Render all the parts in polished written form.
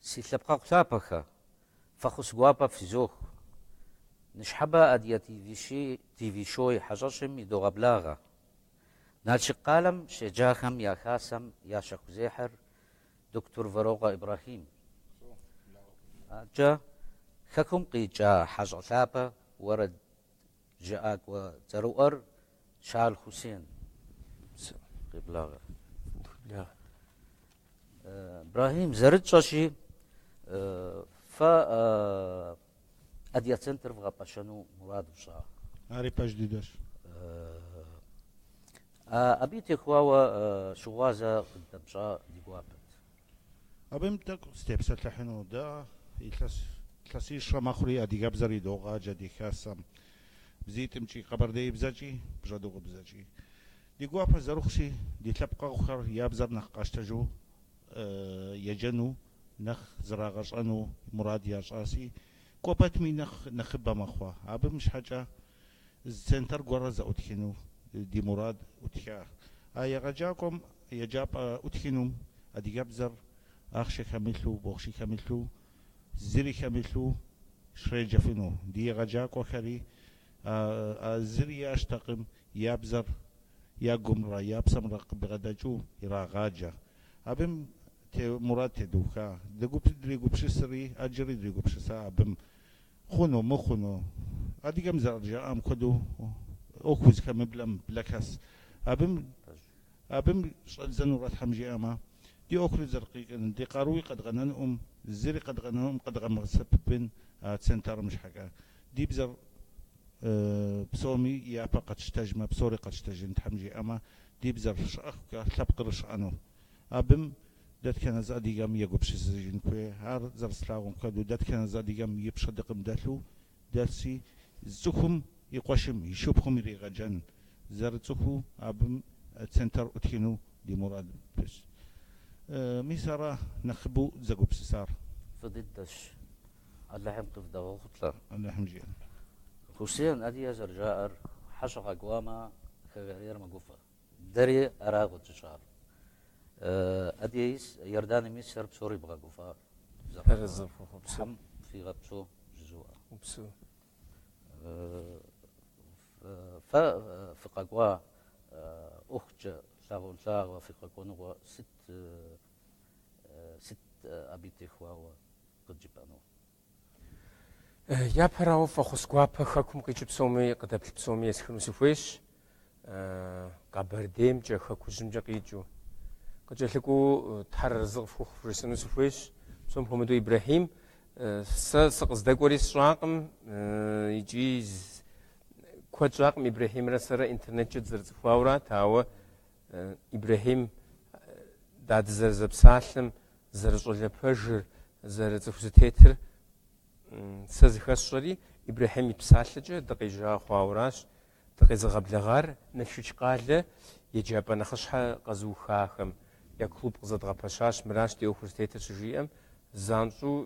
سيلبقى قلابك فخص قوابا في زوخ نشحبا أديا تي في شوي حجرشم يدو غبلاغا نالش قالم شجاخم يا خاسم يا شيخ زيحر دكتور فروغا إبراهيم جا خكم قيجا حجر ثابة ورد جاءك وزروأر شال حسين قبلاغا إبراهيم زرد شاشي أديا سنتر في غباشنو مراد وشا عاري باش ديداش أبيت إخوة شوازة قد بشا ديقوابت أبيم تك ستيبس تلحنو دا تلاسي شرما خوري أدي جابزري دوغا جدي خاسم بزيت مشي قبر دي بزاجي بجدوغ بزاجي ديقوابت زروخشي دي تلبقى غخر يابزر نخقاش تجو يجنو نخ زراغش أنو مراد ياشاسي كوبات مي نخبا مخوا أبي مش حاجة السنتر قرز أتخنو دي مراد أتخا أي رجاكم يجاب أتخنو أدي جابزر أخشي كملتو بوخشي كملتو زري كملتو شري جفنو دي رجاك وخري زري أشتقم يابزر يا قمرة يابسم رق بغداجو يرا غاجة أبم مراد تدوكا دريقو بشسري أجري دريقو بشسا أبم خونو مخونو أدي كم زرجة أم كدو أوكوز كمبلم بلكاس أبم زنورات حمجي أما دي أوكل زرقي دي قاروي قد غنن زري قد غنن قد غمغسب بين سنتر مش حاجة دي بزر بسومي يا قد تشتجم بسوري قد تشتجن حمجي أما دي بزر شأخ كلبقرش أنو أبم دات كان زادي جام يجوبش زين كوي هار زر سلاغون كادو دات كان زادي جام يبشدقم داتلو داتسي زكم يقوشم يشوفهم يريغجن زر زكو أبم سنتر أتكنو دي مراد بس ميسارة نخبو زجوب سار فضدش الله يحمق في دوا خطلة الله يحمجي حسين أدي أزر جائر حشق أقواما كغير مقوفة دري أراغو تشار أديس يرداني ميسر بسوري بغا قوفا هرزف حم في غبسو جزوء وبسو في قاقوا أخج لاغو لاغو في قاقوا نغوا ست أبيت إخوة قد جبانو يا براو فخسقوا خاكم قيجب سومي قدب سومي يسخنو سفويش قبرديم جا خاكو جمجا قيجو قجلكو تحرز فوخ فرسنو سفويش سوم حمدو إبراهيم سقز دقوريس راقم يجيز كوات راقم إبراهيم رسر إنترنت جد زرز فاورا تاوى إبراهيم داد زرز بسالم زرز لبجر زرز فوزتيتر سز خسري إبراهيم بسالجة دقيجا خواوراش دقيز غبلغار نشوش قال يجاب نخشها قزو خاخم يا كلوب قزد غبشاش مراش ديو فوزتيتر شجيم زانجو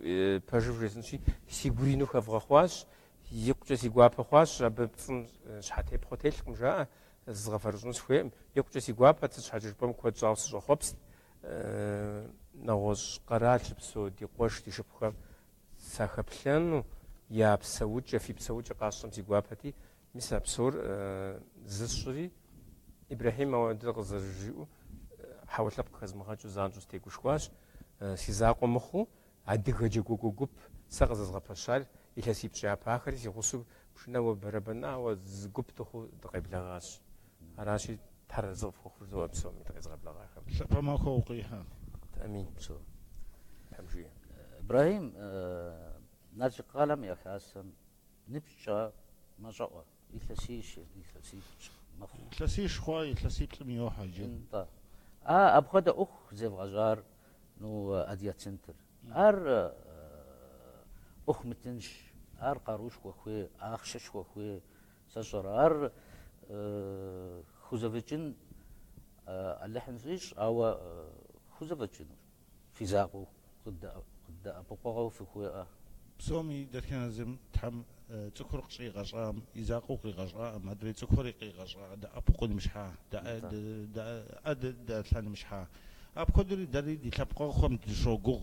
بجر فريسنشي سيغورينو خفغخواش يقجا سيغواب خواش بفن شحاتي بخوتيل كمجا زغفرجنس فيم يقجا سيغواب تشحاجر بام كواد جاوس جوخوبس نغوش قرالش بسو دي قوش دي شبخم ساخبلن يا بسوجة في بسوجة قاسم سيغوابتي مثل بسور زشري إبراهيم وعند غزرجيو حاول لبق خزمغاجو زانجو ستيكوشواش سيزاقو مخو عدي غجيكو جوب سغز غبشال إلى سيب شاب آخر يغسو بشنا وبربنا وزجوب تخو دقيب لغاش هراشي تحرز فخر زو بسومي دقيب لغاخم فما خوقيها تأمين بسو حمجي إبراهيم ناجي قالم يا خاسم نبشا ما جوا يثسيش مخو تلاسيش خواي تلاسيت لم يوحى جن انت أبخد أخ زي غجار نو أديات سنتر أخ متنش قاروش وخوي أخشش وخوي سجر خوزفتشن اللحن فيش أو خوزفتشن في زاقو قد أبقوا في خوي بسومي دات كان زم تحم تكرق شي غشام يزاقوقي غشام مدري تكرقي غشام دا أبقون مشحا دا ثاني مشحا أبقدري داري دي تبقى خم تشوقو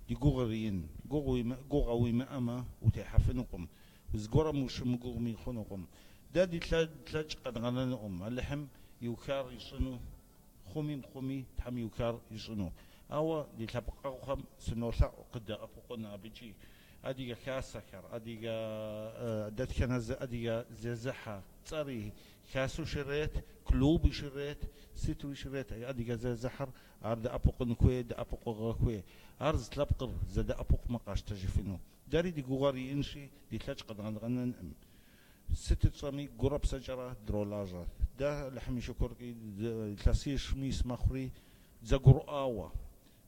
دي جوغرين جوغوي مأما وتحفنكم وزجورا مش مجومي خنكم ده دي تلاج قد غننهم اللحم يوكار يصنو خمي تحم يوكار يصنو أو دي تبقى خم سنوسا قد أبقنا بيجي أديك كاسكر أديك دت كنز أديك ززحة صاري كاسو شريت كلوب شريت ستو شريت أديك ززحر أرد أبقن كوي د أبق كوي أرز تلبقر زد أبق مقاش تجفينو داري دي جواري إنشي دي تلاج قد غنغنن ست تصامي جرب سجرة درولاجة ده لحمي شكركي تلاسيش ميس مخري زجر آوا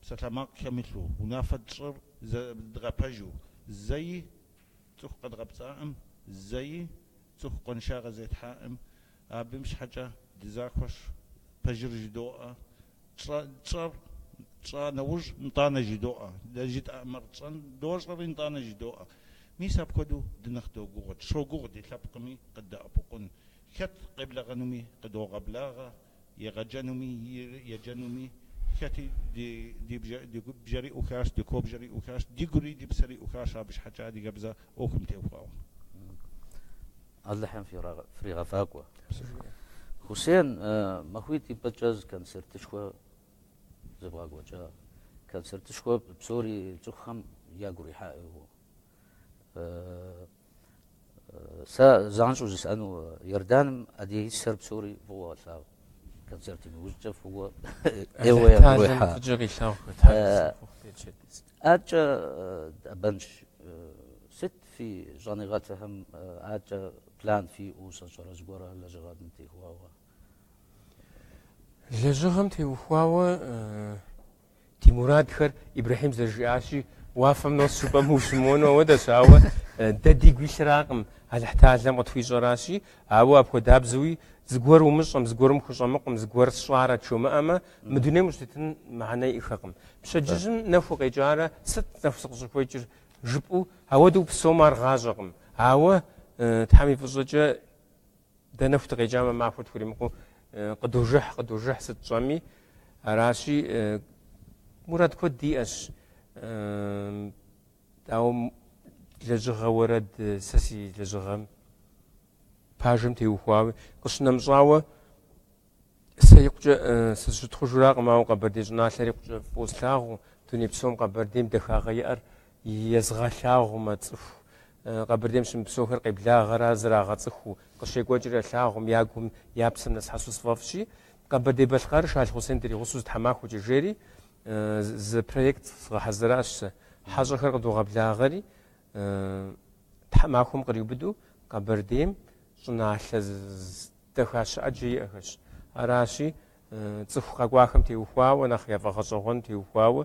ستماق كمثلو ونافد صر دغباجو زي تخ قد غبصائم زي تخ قنشاغة زيت حائم بمش حاجة دزاكوش بجر جدوء تصر نوج نطانا جدوء دجيت أمر تصن دوشر نطانا جدوء ميسا بكدو دنخدو قوغد شو قوغد يتلبقمي قد أبقن كت قبل غنمي قدو غبلاغة يغجنمي يجنمي كتي دي بجري أوكاش دي كوب جري أوكاش دي قري دي بسري أوكاش بش حاجة دي قبزة أوكم تيوفاو اللحم في غفاقوة حسين مخويتي بجاز كان سرتشوا زباق وجا كان سرتشوا بسوري تخم يا قري حائه سا زانشو جسانو يردان ادي سرب سوري هو ثاو كان سرتي موجف هو ايوه يا رويحه اجا بنش ست في جانغاتهم اجا بلان في اوسا شرجورا لجغاد نتي هو لجغم تي هو تيموراد خر ابراهيم زرجاشي وافم نص شبه موسمونه ودا ساوى ددي قويش راقم على حتى لما تفي جراشي أو أبو دابزوي زجور ومشم زجور مخشمقم زجور الشعرة شو ما أما مدني مشتتن معناه إخاقم بشججن نفوق إجارة ست نفس قصوى جبوا هودو بسومار غاجقم هوا تحمي في الزوجة ده نفتق إجامة مع فوت فري مكو قد وجح ست جامي راشي مراد كود دي أش أو لجغة ورد ساسي لجغة باجم تيوخواوي قشنا مزاوة سيقجا سجد خجراق ما وقبردي جناح لريقجا فوسلاغو توني بسوم قبرديم دخا غير يزغالاغو ما تصف قبرديم شم بسوخر قبلا غرا زرا غتصخو قشي قوجر لاغو ياغم يابسم ناس حسوس فافشي قبردي بالخار شال حسين دري غصوص تحماخو جيري ز بروجكت غحزراش حاجه خرق دو قبلا غري تحماكم قريب بدو قبرديم صنع دخاش اجي اخش اراشي تصف قواخم تيوخوا ونخيا فخصون تيوخوا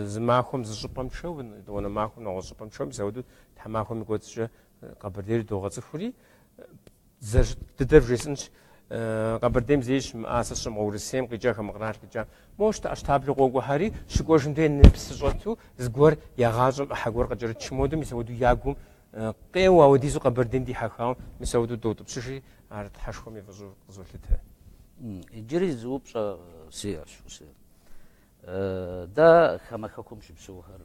زماكم زجبم شو وانا معكم نوصبم شو مسودو تحماكم قوتش قبردير دو غصفري زر تدرجسنش قبرديم زيش مؤسس مورسيم قجاك مقرار قجا موشت اشتابل قوغو هاري شكوشم دين نفس جوتو زغور يغازم حقور قجر تشمودو مسودو ياغوم قيوا وديزو قبرديم دي حخاو مسودو دوتو بشي عرض حشكم يفزو قزولته جري زوبش سياش وسير دا خمككمش بسوهر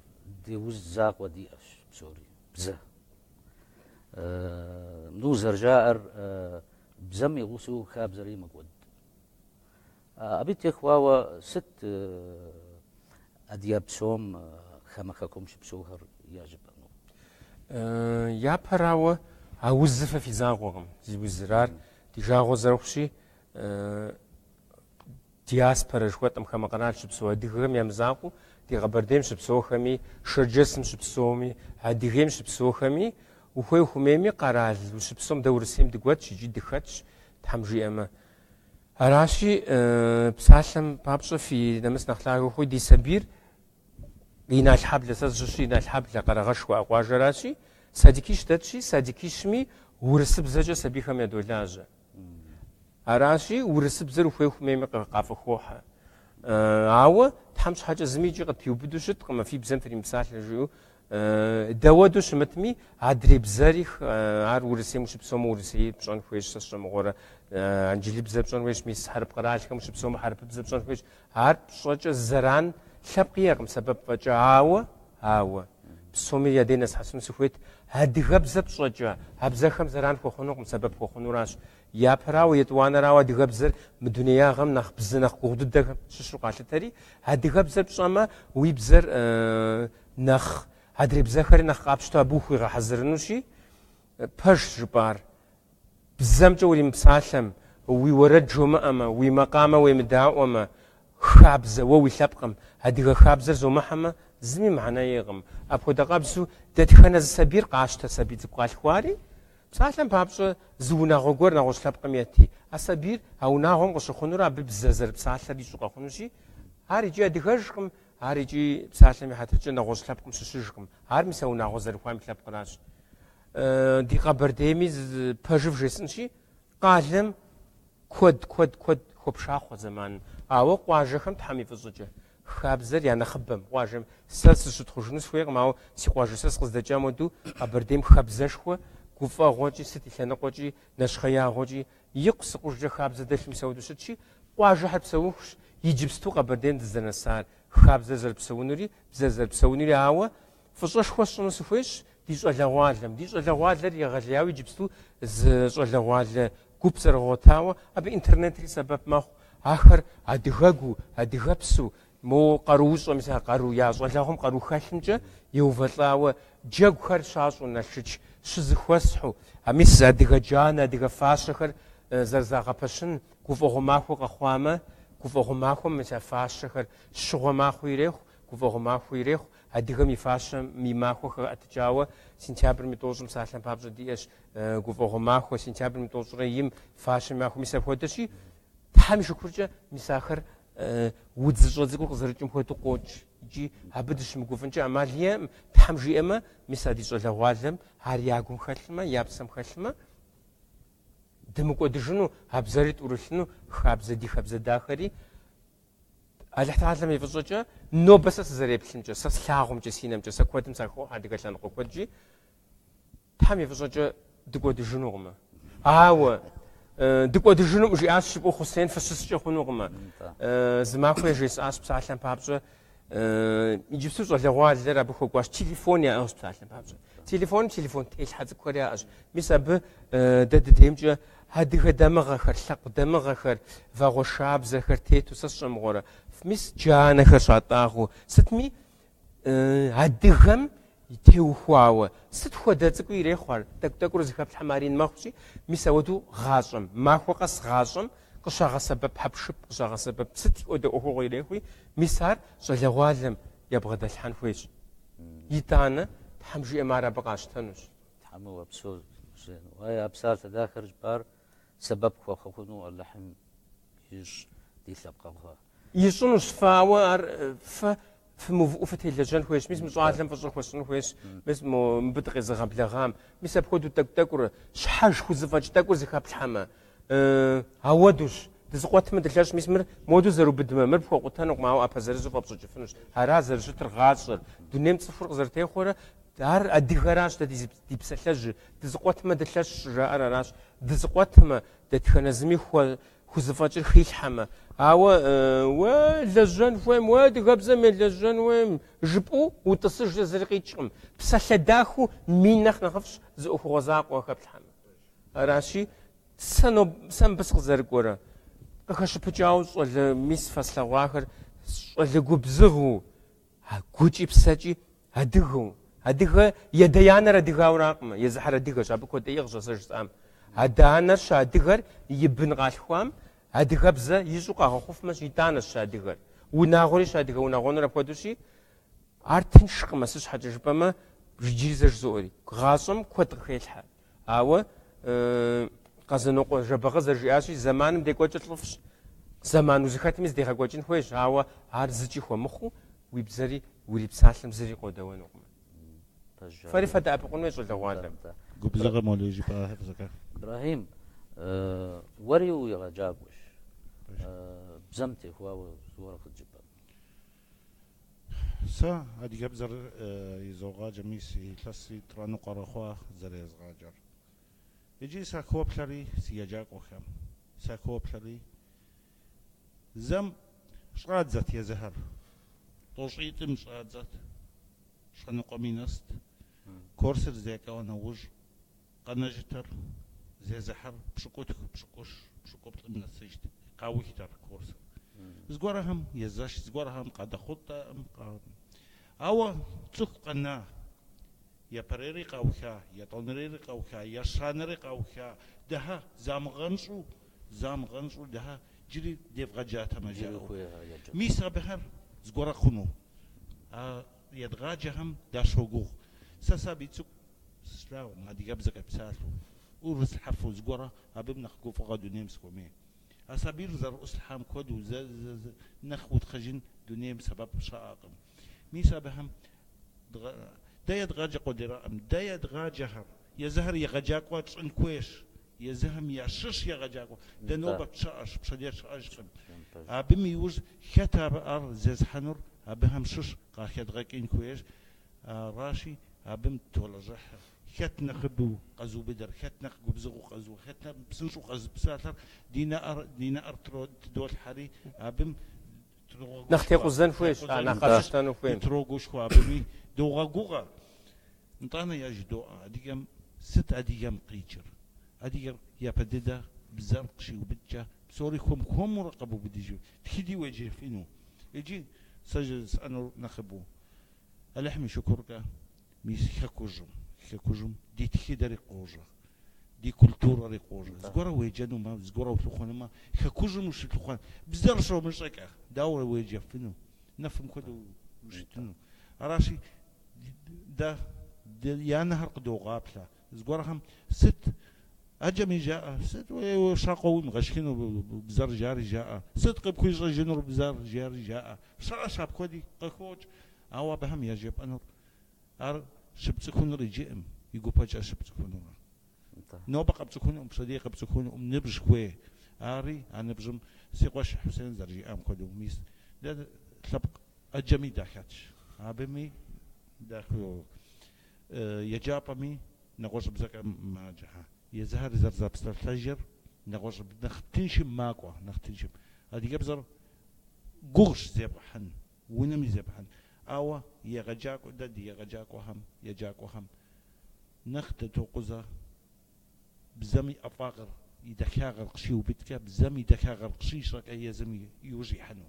دي وزاق ودي اش بسوري بزه نوزر جائر بزمي غوسو خاب زري مقود أبيت إخوة ست أدياب سوم خمككمش بسوهر يجب يا براوة أوزف في زاغوغم زي وزرار دي جاغو زروخشي دياسبرا شوات أم خمقناش بسوها دي غم يمزاقو دي غبرديم شبسوخمي شرجسم شبسومي هادي غيم شبسوخمي وخوي خميمي قرال وشبسوم دورسيم دقوات شجي دخاتش تحمجي أما أراشي بسالم بابشة في نمس نخلاقو خوي دي سبير لينا الحبل لساس لينا الحبل لقرغش وأقواج راشي صديقيش داتشي صديقيشمي ورسب زجا سبيخم يدولاجا أراشي ورسب زر وخوي خميمي قاف خوحة عاوة تحمش حاجة زميجي قد يوبدو شد قما في بزنتري مسال جو دوادو شمتمي عدري بزاريخ عار ورسي مش بسوم ورسي بشون خويش سشم غورة انجلي بزاب بشون خويش ميس حرب قرالك مش بسوم حرب بزاب بشون خويش عار بشوجة زران لبقيكم سبب فجعة هاوة بسومي يدينا سحسن سخويت هدغبزة بشجع هبزخم زران خوخنوكم سبب خوخنو راش يا براو يتوانا راو هدغبزر مدنيا غم نخبز نخقود دغم ششو قالتري هدغبزر بشما ويبزر نخ هدري بزخر نخ قابشتو ابوخي غحزرنوشي باش جبار بزمجو ولي مسالم وي ورد جمعة وي مقامة وي مداومة خابزة ووي لبقم هدغ خابزر زو محمة زمي معنا يغم أبو دقابزو دتخنا السبير قاشتا سبير تبقى الخواري مسالم بابزو زونا غوغور نغوش لبقم يتي السبير أو ناغم غوش خنورا ببززر بسالة بيشوقا خنوشي هاري جي أدغجكم هاري جي بسالم يحترجو نغوش لبقم سشجكم هاري مساو نغوزر خوام لبقناش دي قبر ديميز باجف جيسنشي قالم كود خبشاخو زمان أو قواجهم تحمي في الزوجة خابزر يعني خبم قواجم سلس شتخوجنس فوق معه سيقواج سلس قصد جامدو أبرديم خابزش خو كوفا غوجي ستي ثنا غوجي نشخيا غوجي يقص قوج خابز دش مسودو شتشي قواج حد بسووش يجبستو أبرديم دزنا سار خابزر زر بسونوري بزر بسونوري هوا فصوش خوش نسويش ديش ألوالم ديش ألوالر يغلياوي جبستو ز ألوال كوبسر غوتاوا أبي إنترنت سبب ما آخر أدغاغو أدغابسو مو قروش مثلا قرو ياز ولاهم قرو خشمجة يوفلاوا جاغ خر شاشو نشش شزخوسحو أميس أدغا جانا أدغا فاشخر زرزاغا بشن كوفو ماخو قخوامة كوفو ماخو مثلا فاشخر شغو ماخو يريخ كوفو ماخو يريخ أدغا ميفاشم ميماخو أتجاوا سنتابر ميتوزم سالم بابزو ديش كوفو ماخو سنتابر ميتوزم يم فاشم ماخو ميسافودشي تحمي شكرجة مساخر وتزجزقو قزرجم هو تقوج جي هبدش مقوفنجي عمالية تحمجي إما مسادي صلى وازم هارياقوم خلما يابسم خلما دمكو دجنو هبزريت ورشنو خابزدي خابز داخري الله تعالى يفزوجا نو بس زريبشنجا سسلاغم جسينم جس كودم ساخو هادغلان قوجي تحمي يفزوجا دغو دجنو غما آوا دكوا دجنو مش عاش بو حسين فسس جخونو غما زماخو يجيس عاش بسالم بابزو يجيبسو زو لوالر ابو خوغاش تليفونيا عاش بسالم بابزو تليفون تيل حد كوريا عاش مساب دد ديمجا هادغ دمغ خر لق دمغ خر فاغو شاب زخر تيتو سسم غورا مس جانا خشاتاغو ستمي هادغم يتوخواوا ستخو داتكو يريخوار تكتكو زخاب الحمارين ماخوشي مساودو غاشم ماخو قص غاشم قشاغ سبب حبشب قشاغ سبب ست ودو اوخو يريخوي مسار صلوالم يبغى دالحان فويش يتانا تحمجي امارة بقاش تنوش تحمو ابسوز وهي ابسار تداخر جبار سبب خوخونو اللحم يش دي سبقوها يشنوش فاوار في موفوفة اللجان خويش مش مصعدلم فصل خوشن خويش مش مبدقي زغاب لغام مش بخودو تاكور شحاج خوزفاج تاكور زخاب الحما هودوش تزقوت من دلاش مسمر مودو زرو بدما مر فوق تانق معو ابازر زو فبصو جفنوش هرازر شتر غاصر دنيم صفر غزرتي خورا دار ادغراش دي بسلاج تزقوت من دلاش راراش تزقوت ما دتخنزمي خو خوزفاج خيل حما هوا ولجان فهم واد غبزة من لجان وهم جبو وتصج زرقي تشم بسلا داخو مين نخفش زو غزاق وخب الحما راشي سنو سن بس زرقورا كخش بجاوز ولا ميس فصل واخر ولا غبزغو غوجي بساجي هدغ يديانا ردغاو راقم يزحر ردغ شابكو ديغ جسام هدانا شادغر يبن غالخوام أدغبزة يسوق خوف مش يتانا شادغر وناغوري شادغر وناغون رابودوشي أرتنشق مسش حاجة جبما رجيزر زوري غاصم كوت خيلها أو قزنوق جبغة زرجياشي زمان بديكوج تلفش زمان وزخات مز ديها كوجين خويش أو عرزتي خو مخو ويبزري وليبسالم زري قدوانو فريفة أبقون ويزول دوالم قبزغة مولوجي بقى حفظك إبراهيم وريو يلا جاكوش بزمتي هو زورق الجبل سا هادي جبزر يزوغا جميسي كلاسي ترانو قرخوا زريز غاجر يجي ساكوا بلاري سيجاك وخم ساكوا بلاري زم شغاد زت يزهر طوشيتم شادزت شنو قمينست كورسر زيكا ونوج قنجتر زي زحر بشكوتك بشكوت من السجد قاوي تر كورسر زغورهم يزاش زغورهم قد خطة أو تسقنا يا بريري قوكا يا طنريري قوكا يا شانري قوكا ده زامغنشو ده جري ديف غجاتا مجاو ميسا بهر زغورا خنو يدغاجهم داشوغو ساسابي تسق سلاو ما دي قبزك بسالو ورس حفو زغورا ابم نخقو فقادو نيمس كومي اسابير زر اسلحام كودو نخوت خجن دنيم سبب شاقم ميسا بهم دا يدغاجا قدرا ام دا يدغاجا يزهر يغجاكو تشن كويش يزهم يشش يغجاكو دا نوبة تشاش بشديش اشقم ابم يوز خطاب ار زيز حنور ابهم شش قاخد غاكين كويش راشي ابم تولجح خت نخبو قزو بدر خت نخبو بزغو قزو خت بسنشو قز بساتر دينا ارترو دول حري ابم نختي قزن فويش نخشتانو فين تروغوش خو ابمي دوغا غوغا نطانا يا جدو اديم ست اديم قيجر اديم يا بددا بزرقشي وبتجا بسوري كم مراقبو بديجو تخدي وجه فينو يجي سجل أنا نخبو اللحم شكرك ميس خكوجم دي تخيد ريقوجا دي كولتورا ريقوجا زغورا ويجانو ما زغورا وتلخونا ما خكوجم وش تلخونا بزر شو مشاكا داور ويجا فينو نفهم كدو وش تنو راشي دا يا نهر قدو غابلا زغورا هم ست أجمي جاء ست وشاقو مغشكينو بزر جاري جاء ست قب كويش جنور بزر جاري جاء شاب كودي قكوج أو بهم يجب أنور أر شبتكون رجيم يقول بجا شبتكون نو بقى بتكون صديق بتكون نبرش كوي أري أنا بجم سيقوش حسين زرجي أم كودو ميس ده سبق أجمي داخلش أبمي داخلو يجابمي نقوش بزك ما جها يزهر زرزاب سترتجر نقوش نختنشم ماكوا نختنشم هذه يبزر قوش زبحن ونمي زبحن أو يغجاكو ددي يغجاكو هم نختتو قزا بزمي أفاقر يدكاغر قشي وبتكا بزمي دكاغر قشي شرك أي زمي يوجي حنو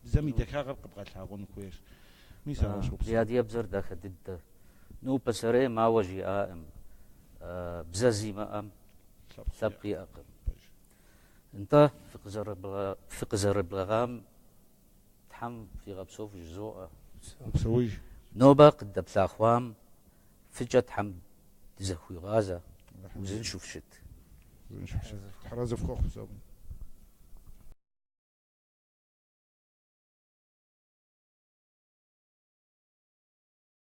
بزمي دكاغر قبقى تلاغون كويش ميسا زياد يبزر داخل ضد نو بسري ما وجي آم بزازي ما أم سبقي أقم انت في قزر بلغام تحم في غبسوف جزوء بسويج نوبة قد بلاخوام فجت حم تزهوي غازة وزن شوف شت حرازة في كوخ